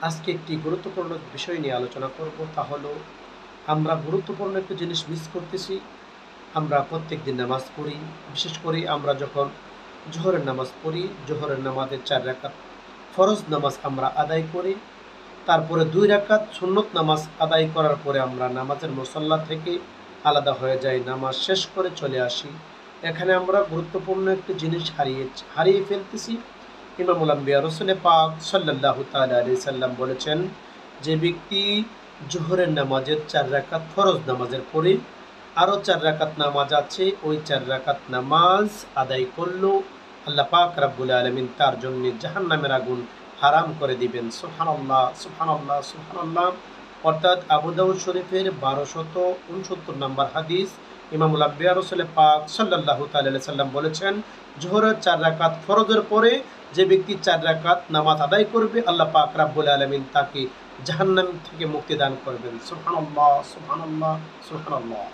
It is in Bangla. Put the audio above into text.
আজকে একটি গুরুত্বপূর্ণ বিষয় নিয়ে আলোচনা করব, তা হলো আমরা গুরুত্বপূর্ণ একটি জিনিস মিস করতেছি। আমরা প্রত্যেকদিন নামাজ পড়ি, বিশেষ করে আমরা যখন জোহরের নামাজ পড়ি, জোহরের নামাজের 4 রাকাত ফরজ নামাজ আমরা আদায় করি, তারপরে 2 রাকাত সুন্নত নামাজ আদায় করার পরে আমরা নামাজের মুসল্লা থেকে আলাদা হয়ে যাই, নামাজ শেষ করে চলে আসি। এখানে আমরা গুরুত্বপূর্ণ একটি জিনিস হারিয়ে ফেলতেছি। ইমামুল আম্বিয়া রসুল পাক সাল্লাল্লাহু তাআলা আলাইহি সাল্লাম বলেছেন, যে ব্যক্তি জোহরের নামাজের 4 রাকাত ফরজ নামাজের পরে আরও 4 রাকাত নামাজ আছে, ওই 4 রাকাত নামাজ আদায় করলো, আল্লাহ পাক রাব্বুল আলামিন তার জন্য জাহান্নামের আগুন হারাম করে দিবেন। সুবহানাল্লাহ, সুবহানাল্লাহ, সুবহানাল্লাহ। অর্থাৎ আবু দাউদ শরীফের 1269 নম্বর হাদিস। ইমামুল আম্বিয়া রসুল পাক সাল্লাল্লাহু তাআলা আলাইহি সাল্লাম বলেছেন, জোহরের 4 রাকাত ফরজের পরে যে ব্যক্তি 4 রাকাত নামাজ আদায় করবে, আল্লাহ পাক রাব্বুল আলামিন তাকে জাহান্নাম থেকে মুক্তি দান করবেন। সুবহানাল্লাহ, সুবহানাল্লাহ, সুবহানাল্লাহ।